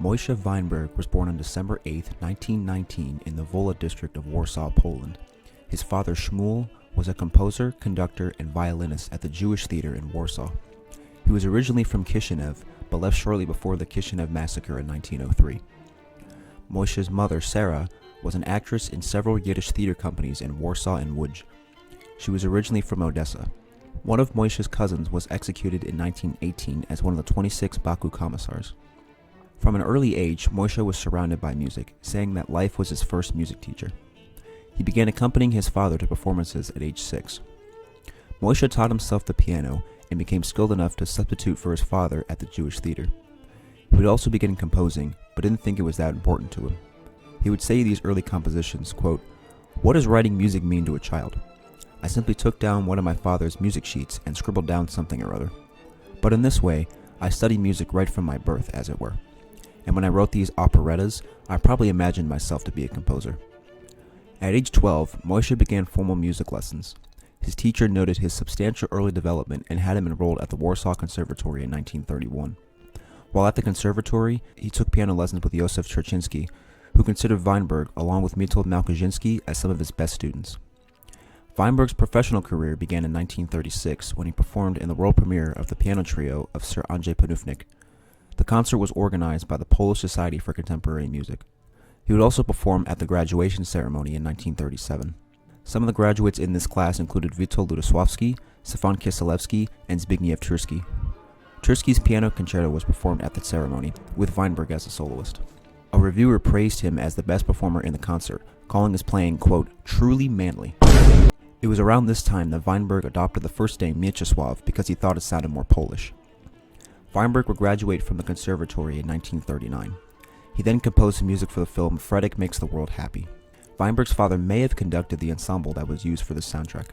Mieczysław Weinberg was born on December 8, 1919 in the Wola district of Warsaw, Poland. His father Shmuel was a composer, conductor, and violinist at the Jewish Theater in Warsaw. He was originally from Kishinev, but left shortly before the Kishinev massacre in 1903. Mieczysław's mother, Sarah, was an actress in several Yiddish theater companies in Warsaw and Łódź. She was originally from Odessa. One of Mieczysław's cousins was executed in 1918 as one of the 26 Baku commissars. From an early age, Mieczysław was surrounded by music, saying that life was his first music teacher. He began accompanying his father to performances at age 6. Mieczysław taught himself the piano and became skilled enough to substitute for his father at the Jewish theater. He would also begin composing, but didn't think it was that important to him. He would say these early compositions, quote, "What does writing music mean to a child? I simply took down one of my father's music sheets and scribbled down something or other. But in this way, I studied music right from my birth, as it were. And when I wrote these operettas, I probably imagined myself to be a composer." At age 12, Mieczysław began formal music lessons. His teacher noted his substantial early development and had him enrolled at the Warsaw Conservatory in 1931. While at the conservatory, he took piano lessons with Józef Czerczynski, who considered Weinberg, along with Witold Malkazinski, as some of his best students. Weinberg's professional career began in 1936 when he performed in the world premiere of the piano trio of Sir Andrzej Panufnik. The concert was organized by the Polish Society for Contemporary Music. He would also perform at the graduation ceremony in 1937. Some of the graduates in this class included Witold Ludosławski, Stefan Kieselewski, and Zbigniew Tursky. Tursky's piano concerto was performed at the ceremony, with Weinberg as a soloist. A reviewer praised him as the best performer in the concert, calling his playing, quote, "truly manly." It was around this time that Weinberg adopted the first name Mieczysław because he thought it sounded more Polish. Weinberg would graduate from the conservatory in 1939. He then composed music for the film Frederick Makes the World Happy. Weinberg's father may have conducted the ensemble that was used for the soundtrack.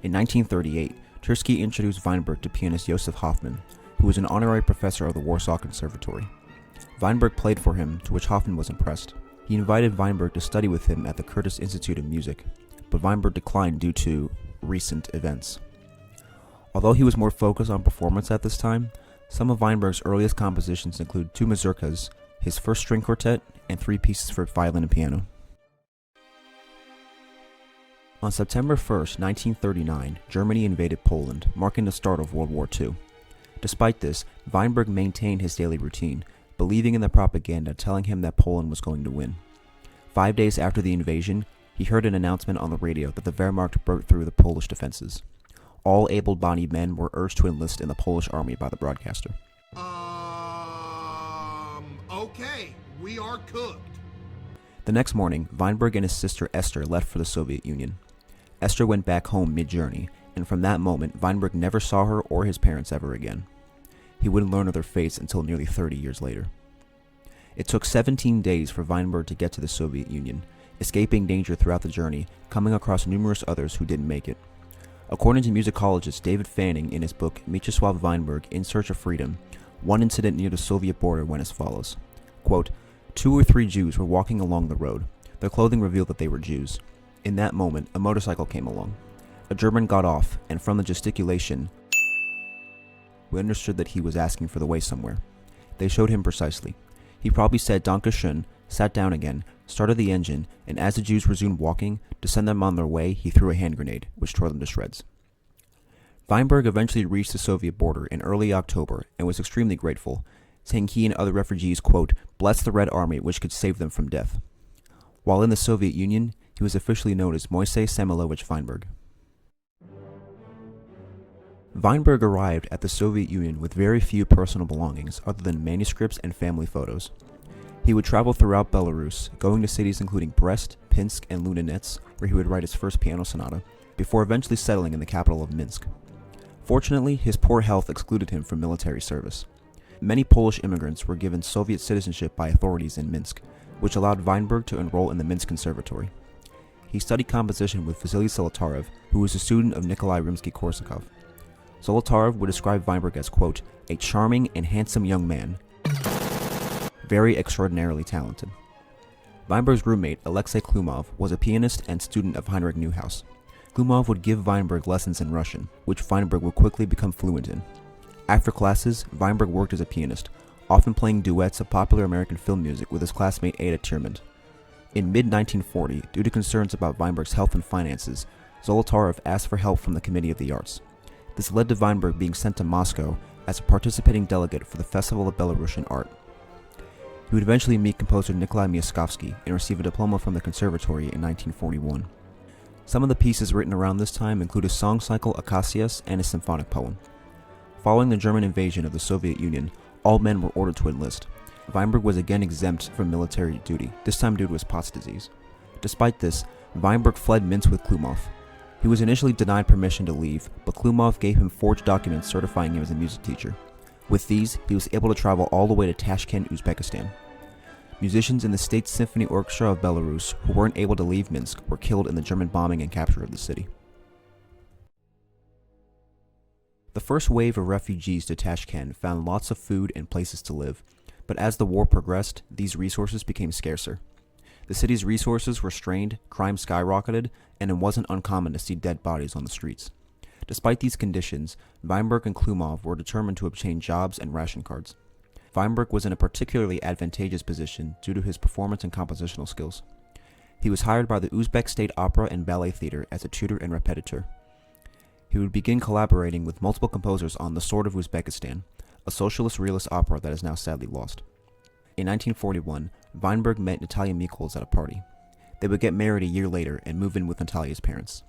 In 1938, Tursky introduced Weinberg to pianist Josef Hoffman, who was an honorary professor of the Warsaw Conservatory. Weinberg played for him, to which Hoffman was impressed. He invited Weinberg to study with him at the Curtis Institute of Music, but Weinberg declined due to recent events. Although he was more focused on performance at this time, some of Weinberg's earliest compositions include 2 mazurkas, his first string quartet, and 3 pieces for violin and piano. On September 1st, 1939, Germany invaded Poland, marking the start of World War II. Despite this, Weinberg maintained his daily routine, believing in the propaganda telling him that Poland was going to win. 5 days after the invasion, he heard an announcement on the radio that the Wehrmacht broke through the Polish defenses. All able-bodied men were urged to enlist in the Polish army by the broadcaster. Okay, we are cooked. The next morning, Weinberg and his sister Esther left for the Soviet Union. Esther went back home mid-journey, and from that moment, Weinberg never saw her or his parents ever again. He wouldn't learn of their fates until nearly 30 years later. It took 17 days for Weinberg to get to the Soviet Union, escaping danger throughout the journey, coming across numerous others who didn't make it. According to musicologist David Fanning in his book Mieczysław Weinberg In Search of Freedom, one incident near the Soviet border went as follows. Quote, 2 or 3 Jews were walking along the road. Their clothing revealed that they were Jews. In that moment, a motorcycle came along. A German got off, and from the gesticulation, we understood that he was asking for the way somewhere. They showed him precisely. He probably said Danke schön, sat down again, started the engine, and as the Jews resumed walking, to send them on their way, he threw a hand grenade, which tore them to shreds. Weinberg eventually reached the Soviet border in early October and was extremely grateful, saying he and other refugees, quote, blessed the Red Army which could save them from death. While in the Soviet Union, he was officially known as Moisey Samuilovich Weinberg. Weinberg arrived at the Soviet Union with very few personal belongings other than manuscripts and family photos. He would travel throughout Belarus, going to cities including Brest, Pinsk, and Lunenets, where he would write his first piano sonata, before eventually settling in the capital of Minsk. Fortunately, his poor health excluded him from military service. Many Polish immigrants were given Soviet citizenship by authorities in Minsk, which allowed Weinberg to enroll in the Minsk Conservatory. He studied composition with Vasily Zolotarev, who was a student of Nikolai Rimsky-Korsakov. Zolotarev would describe Weinberg as, quote, a charming and handsome young man, very extraordinarily talented. Weinberg's roommate, Alexei Klumov, was a pianist and student of Heinrich Neuhaus. Klumov would give Weinberg lessons in Russian, which Weinberg would quickly become fluent in. After classes, Weinberg worked as a pianist, often playing duets of popular American film music with his classmate Ada Tiermond. In mid-1940, due to concerns about Weinberg's health and finances, Zolotarev asked for help from the Committee of the Arts. This led to Weinberg being sent to Moscow as a participating delegate for the Festival of Belarusian Art. He would eventually meet composer Nikolai Mieczysław and receive a diploma from the conservatory in 1941. Some of the pieces written around this time include a song cycle Acacias and a symphonic poem. Following the German invasion of the Soviet Union, all men were ordered to enlist. Weinberg was again exempt from military duty, this time due to his Pott's disease. Despite this, Weinberg fled Minsk with Klumov. He was initially denied permission to leave, but Klumov gave him forged documents certifying him as a music teacher. With these, he was able to travel all the way to Tashkent, Uzbekistan. Musicians in the State Symphony Orchestra of Belarus who weren't able to leave Minsk were killed in the German bombing and capture of the city. The first wave of refugees to Tashkent found lots of food and places to live, but as the war progressed, these resources became scarcer. The city's resources were strained, crime skyrocketed, and it wasn't uncommon to see dead bodies on the streets. Despite these conditions, Weinberg and Klumov were determined to obtain jobs and ration cards. Weinberg was in a particularly advantageous position due to his performance and compositional skills. He was hired by the Uzbek State Opera and Ballet Theatre as a tutor and repetiteur. He would begin collaborating with multiple composers on The Sword of Uzbekistan, a socialist realist opera that is now sadly lost. In 1941, Weinberg met Natalia Michels at a party. They would get married a year later and move in with Natalia's parents.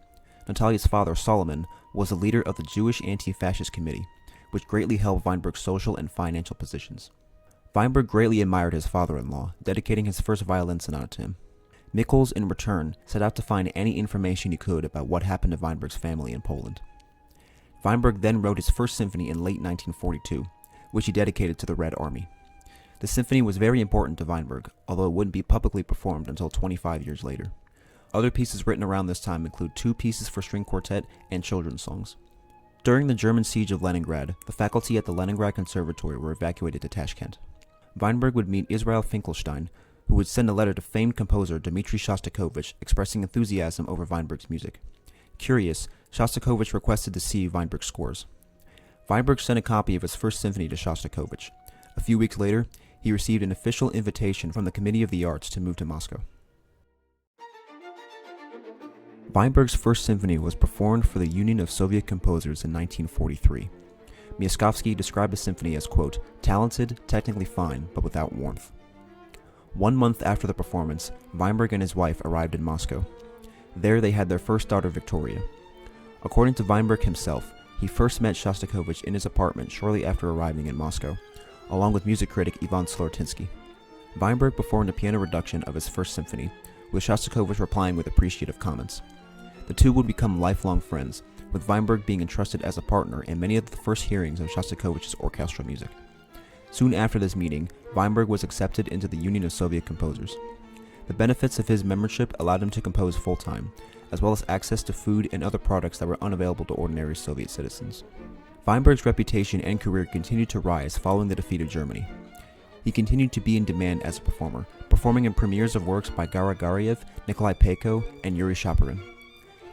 Natalia's father, Solomon, was the leader of the Jewish Anti-Fascist Committee, which greatly helped Weinberg's social and financial positions. Weinberg greatly admired his father-in-law, dedicating his first violin sonata to him. Michels, in return, set out to find any information he could about what happened to Weinberg's family in Poland. Weinberg then wrote his first symphony in late 1942, which he dedicated to the Red Army. The symphony was very important to Weinberg, although it wouldn't be publicly performed until 25 years later. Other pieces written around this time include 2 pieces for string quartet and children's songs. During the German siege of Leningrad, the faculty at the Leningrad Conservatory were evacuated to Tashkent. Weinberg would meet Israel Finkelstein, who would send a letter to famed composer Dmitri Shostakovich expressing enthusiasm over Weinberg's music. Curious, Shostakovich requested to see Weinberg's scores. Weinberg sent a copy of his first symphony to Shostakovich. A few weeks later, he received an official invitation from the Committee of the Arts to move to Moscow. Weinberg's first symphony was performed for the Union of Soviet Composers in 1943. Mieczysław described the symphony as, quote, talented, technically fine, but without warmth. 1 month after the performance, Weinberg and his wife arrived in Moscow. There they had their first daughter, Victoria. According to Weinberg himself, he first met Shostakovich in his apartment shortly after arriving in Moscow, along with music critic Ivan Slortinsky. Weinberg performed a piano reduction of his first symphony, with Shostakovich replying with appreciative comments. The two would become lifelong friends, with Weinberg being entrusted as a partner in many of the first hearings of Shostakovich's orchestral music. Soon after this meeting, Weinberg was accepted into the Union of Soviet Composers. The benefits of his membership allowed him to compose full-time, as well as access to food and other products that were unavailable to ordinary Soviet citizens. Weinberg's reputation and career continued to rise following the defeat of Germany. He continued to be in demand as a performer, performing in premieres of works by Garagariev, Nikolai Peyko, and Yuri Shaparin.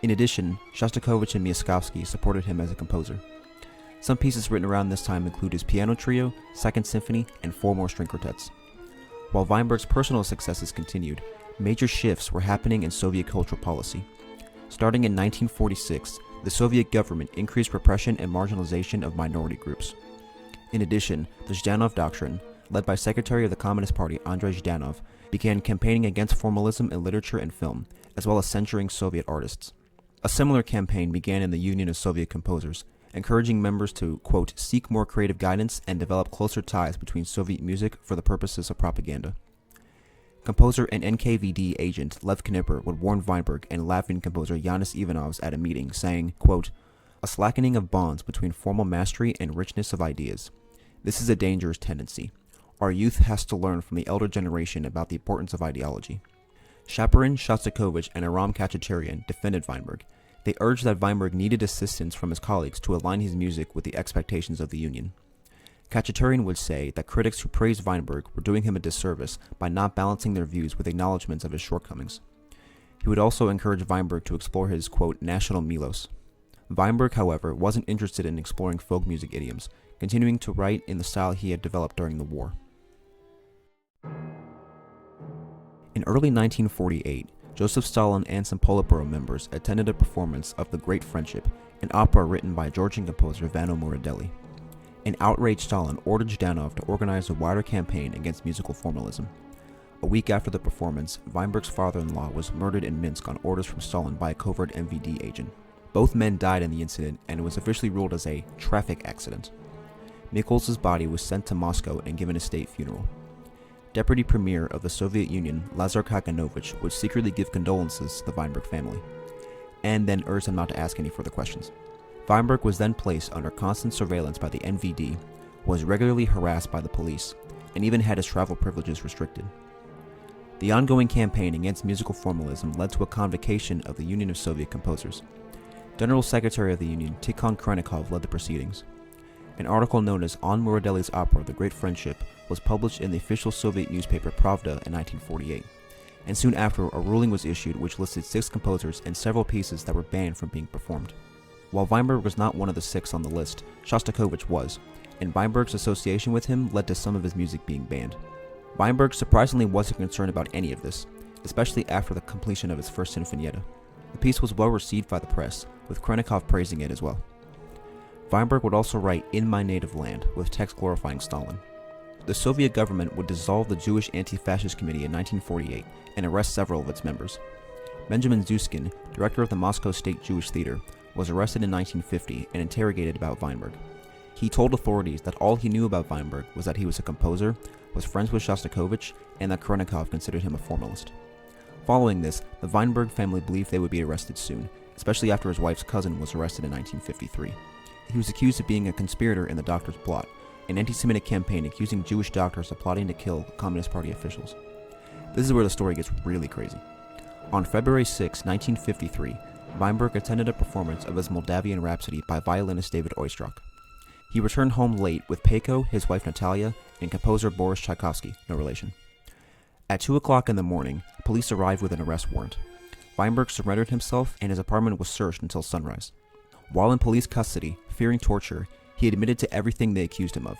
In addition, Shostakovich and Mieczysław supported him as a composer. Some pieces written around this time include his piano trio, second symphony, and 4 more string quartets. While Weinberg's personal successes continued, major shifts were happening in Soviet cultural policy. Starting in 1946, the Soviet government increased repression and marginalization of minority groups. In addition, the Zhdanov Doctrine, led by Secretary of the Communist Party Andrei Zhdanov, began campaigning against formalism in literature and film, as well as censoring Soviet artists. A similar campaign began in the Union of Soviet Composers, encouraging members to, quote, seek more creative guidance and develop closer ties between Soviet music for the purposes of propaganda. Composer and NKVD agent Lev Knipper would warn Weinberg and Latvian composer Yanis Ivanovs at a meeting, saying, quote, a slackening of bonds between formal mastery and richness of ideas. This is a dangerous tendency. Our youth has to learn from the elder generation about the importance of ideology. Shaparin, Shostakovich, and Aram Khachaturian defended Weinberg. They urged that Weinberg needed assistance from his colleagues to align his music with the expectations of the Union. Khachaturian would say that critics who praised Weinberg were doing him a disservice by not balancing their views with acknowledgments of his shortcomings. He would also encourage Weinberg to explore his, quote, national milos. Weinberg, however, wasn't interested in exploring folk music idioms, continuing to write in the style he had developed during the war. In early 1948, Joseph Stalin and some Politburo members attended a performance of The Great Friendship, an opera written by Georgian composer Vano Muradelli. An outraged Stalin ordered Zhdanov to organize a wider campaign against musical formalism. A week after the performance, Weinberg's father-in-law was murdered in Minsk on orders from Stalin by a covert MVD agent. Both men died in the incident, and it was officially ruled as a traffic accident. Mikul's body was sent to Moscow and given a state funeral. Deputy Premier of the Soviet Union, Lazar Kaganovich, would secretly give condolences to the Weinberg family, and then urged them not to ask any further questions. Weinberg was then placed under constant surveillance by the NVD, was regularly harassed by the police, and even had his travel privileges restricted. The ongoing campaign against musical formalism led to a convocation of the Union of Soviet Composers. General Secretary of the Union, Tikhon Khrennikov, led the proceedings. An article known as On Muradelli's opera, The Great Friendship, was published in the official Soviet newspaper Pravda in 1948, and soon after a ruling was issued which listed 6 composers and several pieces that were banned from being performed. While Weinberg was not one of the 6 on the list, Shostakovich was, and Weinberg's association with him led to some of his music being banned. Weinberg surprisingly wasn't concerned about any of this, especially after the completion of his first Sinfonietta. The piece was well received by the press, with Khrennikov praising it as well. Weinberg would also write In My Native Land, with text glorifying Stalin. The Soviet government would dissolve the Jewish Anti-Fascist Committee in 1948 and arrest several of its members. Benjamin Zuskin, director of the Moscow State Jewish Theater, was arrested in 1950 and interrogated about Weinberg. He told authorities that all he knew about Weinberg was that he was a composer, was friends with Shostakovich, and that Khrennikov considered him a formalist. Following this, the Weinberg family believed they would be arrested soon, especially after his wife's cousin was arrested in 1953. He was accused of being a conspirator in the Doctors' Plot, an anti-Semitic campaign accusing Jewish doctors of plotting to kill Communist Party officials. This is where the story gets really crazy. On February 6, 1953, Weinberg attended a performance of his Moldavian Rhapsody by violinist David Oistrakh. He returned home late with Peiko, his wife Natalia, and composer Boris Tchaikovsky, no relation. At 2 o'clock in the morning, police arrived with an arrest warrant. Weinberg surrendered himself and his apartment was searched until sunrise. While in police custody, fearing torture, he admitted to everything they accused him of.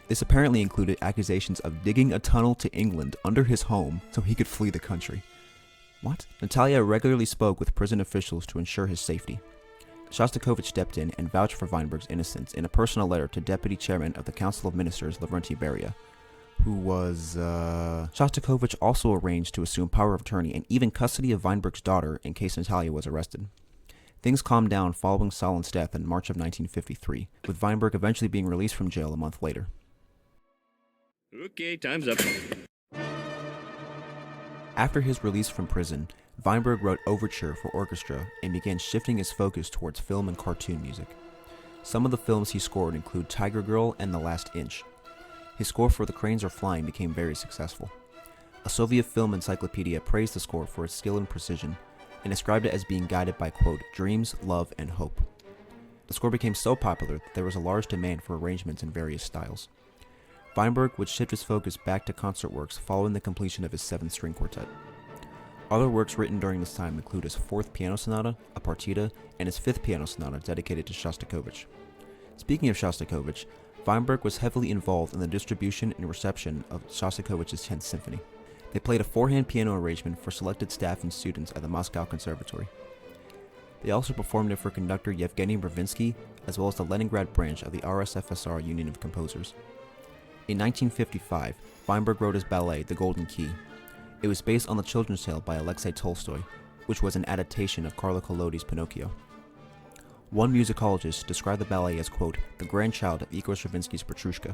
This apparently included accusations of digging a tunnel to England under his home so he could flee the country. What? Natalia regularly spoke with prison officials to ensure his safety. Shostakovich stepped in and vouched for Weinberg's innocence in a personal letter to Deputy Chairman of the Council of Ministers Lavrenti Beria, who was, Shostakovich also arranged to assume power of attorney and even custody of Weinberg's daughter in case Natalia was arrested. Things calmed down following Stalin's death in March of 1953, with Weinberg eventually being released from jail a month later. Okay, time's up. After his release from prison, Weinberg wrote Overture for orchestra and began shifting his focus towards film and cartoon music. Some of the films he scored include Tiger Girl and The Last Inch. His score for The Cranes Are Flying became very successful. A Soviet film encyclopedia praised the score for its skill and precision, and described it as being guided by, quote, dreams, love, and hope. The score became so popular that there was a large demand for arrangements in various styles. Weinberg would shift his focus back to concert works following the completion of his 7th string quartet. Other works written during this time include his 4th piano sonata, a partita, and his 5th piano sonata dedicated to Shostakovich. Speaking of Shostakovich, Weinberg was heavily involved in the distribution and reception of Shostakovich's 10th Symphony. They played a 4-hand piano arrangement for selected staff and students at the Moscow Conservatory. They also performed it for conductor Yevgeny Mravinsky, as well as the Leningrad branch of the RSFSR Union of Composers. In 1955, Weinberg wrote his ballet, The Golden Key. It was based on the children's tale by Alexei Tolstoy, which was an adaptation of Carlo Collodi's Pinocchio. One musicologist described the ballet as, quote, the grandchild of Igor Stravinsky's Petrushka.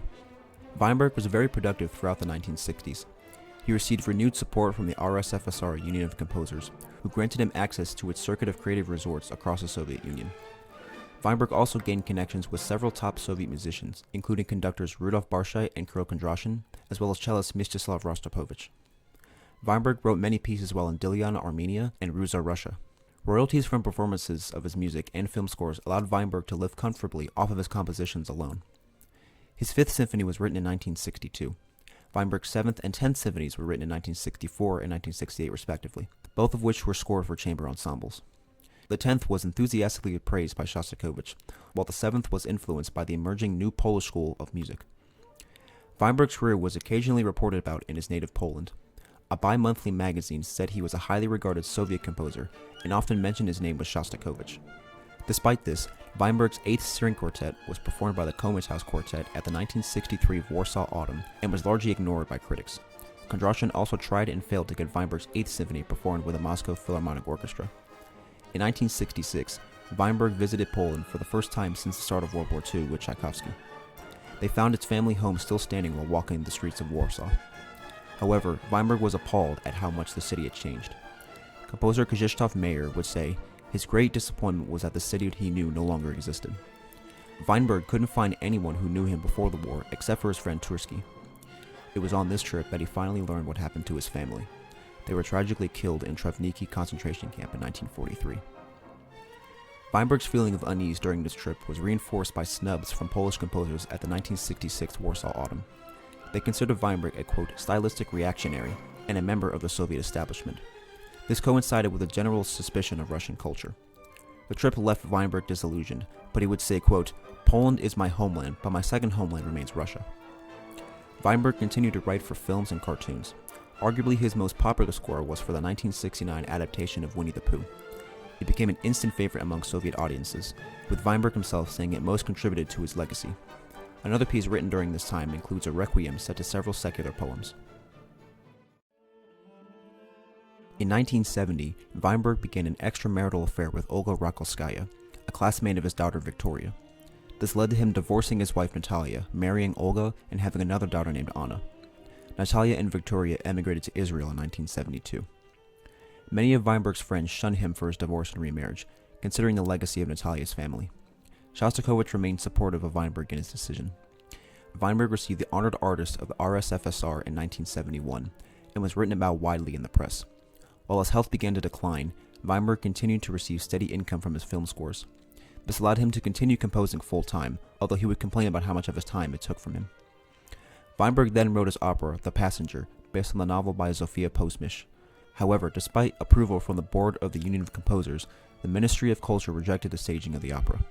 Weinberg was very productive throughout the 1960s. He received renewed support from the RSFSR Union of Composers, who granted him access to its circuit of creative resorts across the Soviet Union. Weinberg also gained connections with several top Soviet musicians, including conductors Rudolf Barshai and Kirill Kondrashin, as well as cellist Mieczysław Rostropovich. Weinberg wrote many pieces while in Dilian, Armenia, and Ruza, Russia. Royalties from performances of his music and film scores allowed Weinberg to live comfortably off of his compositions alone. His 5th symphony was written in 1962. Weinberg's 7th and 10th symphonies were written in 1964 and 1968 respectively, both of which were scored for chamber ensembles. The 10th was enthusiastically praised by Shostakovich, while the 7th was influenced by the emerging New Polish school of music. Weinberg's career was occasionally reported about in his native Poland. A bi-monthly magazine said he was a highly regarded Soviet composer and often mentioned his name was Shostakovich. Despite this, Weinberg's 8th string quartet was performed by the House Quartet at the 1963 Warsaw Autumn and was largely ignored by critics. Kondrashin also tried and failed to get Weinberg's 8th Symphony performed with the Moscow Philharmonic Orchestra. In 1966, Weinberg visited Poland for the first time since the start of World War II with Tchaikovsky. They found its family home still standing while walking the streets of Warsaw. However, Weinberg was appalled at how much the city had changed. Composer Krzysztof Meyer would say his great disappointment was that the city he knew no longer existed. Weinberg couldn't find anyone who knew him before the war except for his friend Tursky. It was on this trip that he finally learned what happened to his family. They were tragically killed in Trewniki concentration camp in 1943. Weinberg's feeling of unease during this trip was reinforced by snubs from Polish composers at the 1966 Warsaw Autumn. They considered Weinberg a, quote, stylistic reactionary and a member of the Soviet establishment. This coincided with a general suspicion of Russian culture. The trip left Weinberg disillusioned, but he would say, quote, "Poland is my homeland, but my second homeland remains Russia." Weinberg continued to write for films and cartoons. Arguably his most popular score was for the 1969 adaptation of Winnie the Pooh. It became an instant favorite among Soviet audiences, with Weinberg himself saying it most contributed to his legacy. Another piece written during this time includes a requiem set to several secular poems. In 1970, Weinberg began an extramarital affair with Olga Rakolskaya, a classmate of his daughter Victoria. This led to him divorcing his wife Natalia, marrying Olga, and having another daughter named Anna. Natalia and Victoria emigrated to Israel in 1972. Many of Weinberg's friends shunned him for his divorce and remarriage, considering the legacy of Natalia's family. Shostakovich remained supportive of Weinberg in his decision. Weinberg received the Honored Artist of the RSFSR in 1971 and was written about widely in the press. While his health began to decline, Weinberg continued to receive steady income from his film scores. This allowed him to continue composing full-time, although he would complain about how much of his time it took from him. Weinberg then wrote his opera, The Passenger, based on the novel by Zofia Posmish. However, despite approval from the board of the Union of Composers, the Ministry of Culture rejected the staging of the opera.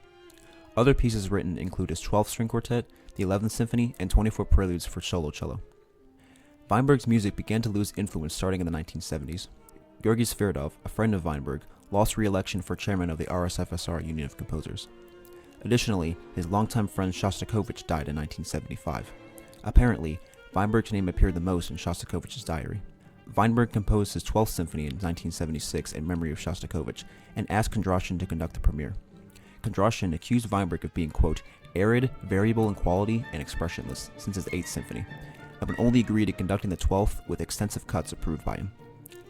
Other pieces written include his 12th string quartet, the 11th Symphony, and 24 preludes for solo cello. Weinberg's music began to lose influence starting in the 1970s. Georgy Svirdov, a friend of Weinberg, lost re-election for chairman of the RSFSR Union of Composers. Additionally, his longtime friend Shostakovich died in 1975. Apparently, Weinberg's name appeared the most in Shostakovich's diary. Weinberg composed his 12th symphony in 1976 in memory of Shostakovich and asked Kondrashin to conduct the premiere. Kondrashin accused Weinberg of being, quote, arid, variable in quality, and expressionless since his 8th symphony, and would only agree to conducting the 12th with extensive cuts approved by him.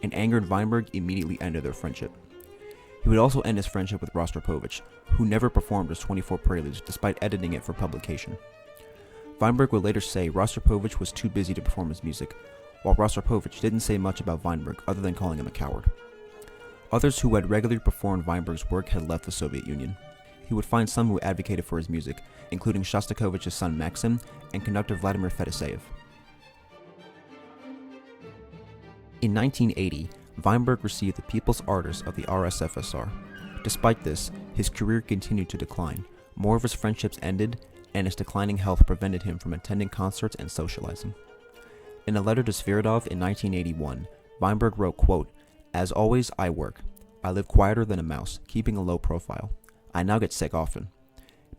An angered Weinberg immediately ended their friendship. He would also end his friendship with Rostropovich, who never performed his 24 preludes despite editing it for publication. Weinberg would later say Rostropovich was too busy to perform his music, while Rostropovich didn't say much about Weinberg other than calling him a coward. Others who had regularly performed Weinberg's work had left the Soviet Union. He would find some who advocated for his music, including Shostakovich's son Maxim and conductor Vladimir Fedoseev. In 1980, Weinberg received the People's Artist of the RSFSR. Despite this, his career continued to decline. More of his friendships ended, and his declining health prevented him from attending concerts and socializing. In a letter to Svirdov in 1981, Weinberg wrote, quote, "As always, I work. I live quieter than a mouse, keeping a low profile. I now get sick often.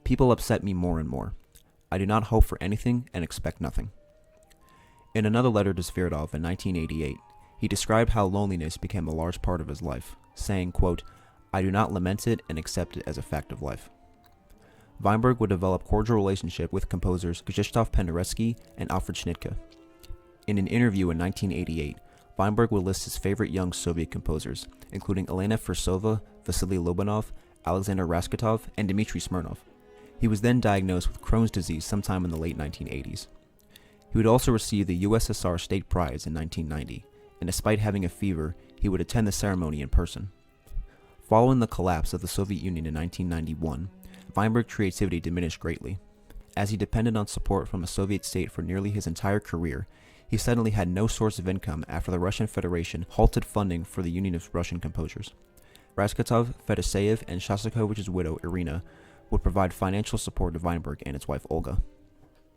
People upset me more and more. I do not hope for anything and expect nothing." In another letter to Svirdov in 1988, he described how loneliness became a large part of his life, saying, quote, "I do not lament it and accept it as a fact of life." Weinberg would develop cordial relationship with composers Krzysztof Penderecki and Alfred Schnittke. In an interview in 1988, Weinberg would list his favorite young Soviet composers, including Elena Firsova, Vasily Lobanov, Alexander Raskotov, and Dmitry Smirnov. He was then diagnosed with Crohn's disease sometime in the late 1980s. He would also receive the USSR State Prize in 1990, and despite having a fever, he would attend the ceremony in person. Following the collapse of the Soviet Union in 1991, Weinberg's creativity diminished greatly. As he depended on support from a Soviet state for nearly his entire career, he suddenly had no source of income after the Russian Federation halted funding for the Union of Russian Composers. Raskatov, Fedoseev, and Shostakovich's widow, Irina, would provide financial support to Weinberg and his wife, Olga.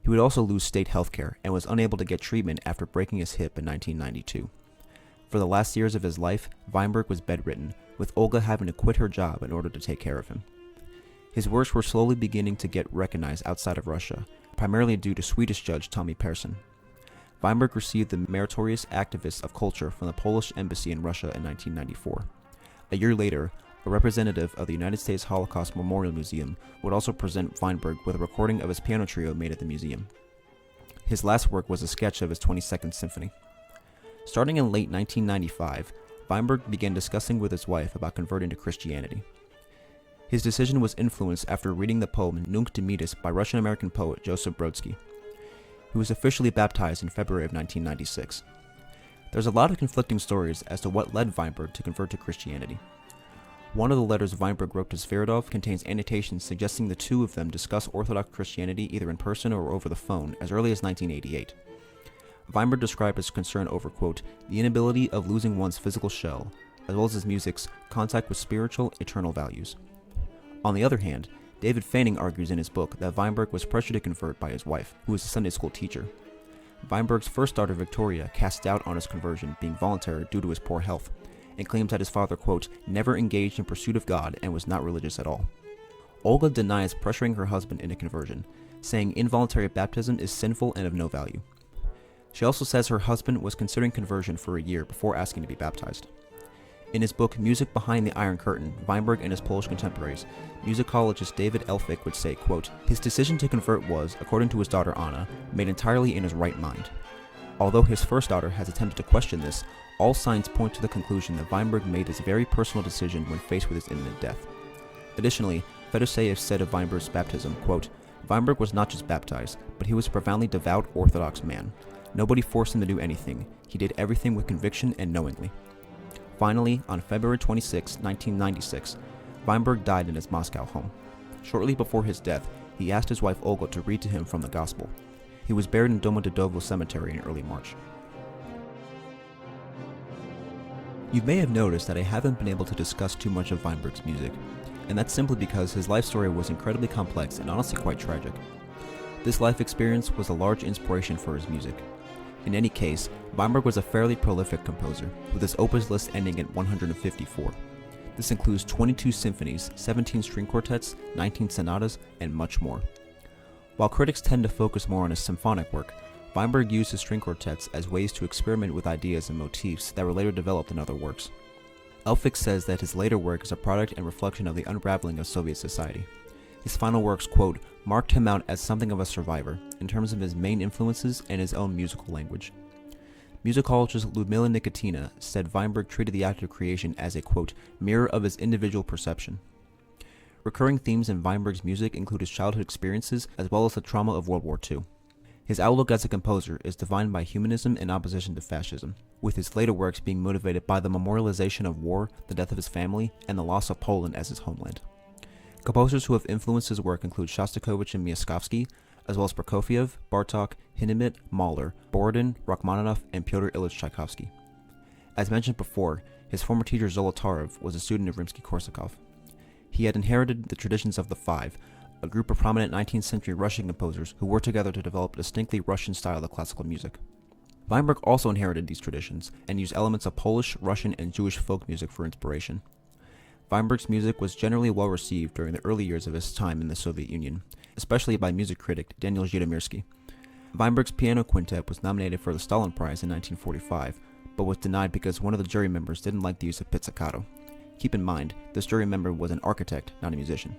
He would also lose state health care and was unable to get treatment after breaking his hip in 1992. For the last years of his life, Weinberg was bedridden, with Olga having to quit her job in order to take care of him. His works were slowly beginning to get recognized outside of Russia, primarily due to Swedish judge Tommy Persson. Weinberg received the Meritorious Activist of Culture from the Polish Embassy in Russia in 1994. A year later, a representative of the United States Holocaust Memorial Museum would also present Weinberg with a recording of his piano trio made at the museum. His last work was a sketch of his 22nd Symphony. Starting in late 1995, Weinberg began discussing with his wife about converting to Christianity. His decision was influenced after reading the poem Nunc Dimittis by Russian-American poet Joseph Brodsky. He was officially baptized in February of 1996. There's a lot of conflicting stories as to what led Weinberg to convert to Christianity. One of the letters Weinberg wrote to Sviridov contains annotations suggesting the two of them discuss Orthodox Christianity either in person or over the phone as early as 1988. Weinberg described his concern over, quote, the inability of losing one's physical shell, as well as his music's contact with spiritual, eternal values. On the other hand, David Fanning argues in his book that Weinberg was pressured to convert by his wife, who was a Sunday school teacher. Weinberg's first daughter, Victoria, cast doubt on his conversion being voluntary due to his poor health, and claims that his father, quote, never engaged in pursuit of God and was not religious at all. Olga denies pressuring her husband into conversion, saying involuntary baptism is sinful and of no value. She also says her husband was considering conversion for a year before asking to be baptized. In his book Music Behind the Iron Curtain, Weinberg and his Polish contemporaries, musicologist David Elphick would say, quote, his decision to convert was, according to his daughter Anna, made entirely in his right mind. Although his first daughter has attempted to question this, all signs point to the conclusion that Weinberg made this very personal decision when faced with his imminent death. Additionally, Fedoseev said of Weinberg's baptism, quote, Weinberg was not just baptized, but he was a profoundly devout Orthodox man. Nobody forced him to do anything. He did everything with conviction and knowingly. Finally, on February 26, 1996, Weinberg died in his Moscow home. Shortly before his death, he asked his wife Olga to read to him from the Gospel. He was buried in Domodedovo Cemetery in early March. You may have noticed that I haven't been able to discuss too much of Weinberg's music, and that's simply because his life story was incredibly complex and honestly quite tragic. This life experience was a large inspiration for his music. In any case, Weinberg was a fairly prolific composer, with his opus list ending at 154. This includes 22 symphonies, 17 string quartets, 19 sonatas, and much more. While critics tend to focus more on his symphonic work, Weinberg used his string quartets as ways to experiment with ideas and motifs that were later developed in other works. Elphick says that his later work is a product and reflection of the unraveling of Soviet society. His final works, quote, marked him out as something of a survivor in terms of his main influences and his own musical language. Musicologist Lyudmila Nikitina said Weinberg treated the act of creation as a, quote, mirror of his individual perception. Recurring themes in Weinberg's music include his childhood experiences as well as the trauma of World War II. His outlook as a composer is defined by humanism in opposition to fascism, with his later works being motivated by the memorialization of war, the death of his family, and the loss of Poland as his homeland. Composers who have influenced his work include Shostakovich and Mieczysław, as well as Prokofiev, Bartók, Hindemith, Mahler, Borodin, Rachmaninoff, and Pyotr Ilyich Tchaikovsky. As mentioned before, his former teacher Zolotarev was a student of Rimsky-Korsakov. He had inherited the traditions of the Five, a group of prominent 19th century Russian composers who worked together to develop a distinctly Russian style of classical music. Weinberg also inherited these traditions and used elements of Polish, Russian, and Jewish folk music for inspiration. Weinberg's music was generally well received during the early years of his time in the Soviet Union, especially by music critic Daniel Zhitomirsky. Weinberg's piano quintet was nominated for the Stalin Prize in 1945, but was denied because one of the jury members didn't like the use of pizzicato. Keep in mind, this jury member was an architect, not a musician.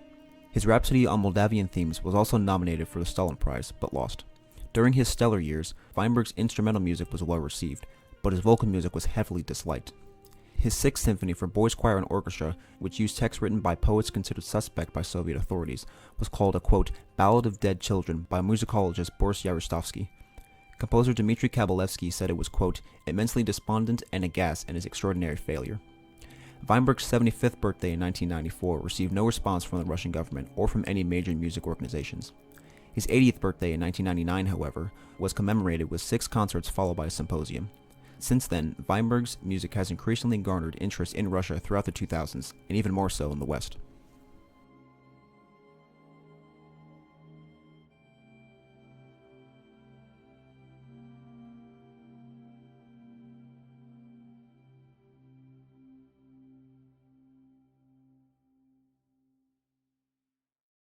His Rhapsody on Moldavian Themes was also nominated for the Stalin Prize, but lost. During his stellar years, Weinberg's instrumental music was well received, but his vocal music was heavily disliked. His Sixth Symphony for boys choir and orchestra, which used texts written by poets considered suspect by Soviet authorities, was called a, quote, Ballad of Dead Children by musicologist Boris Yarostovsky. Composer Dmitry Kabalevsky said it was, quote, immensely despondent and aghast at his extraordinary failure. Weinberg's 75th birthday in 1994 received no response from the Russian government or from any major music organizations. His 80th birthday in 1999, however, was commemorated with 6 concerts followed by a symposium. Since then, Weinberg's music has increasingly garnered interest in Russia throughout the 2000s, and even more so in the West.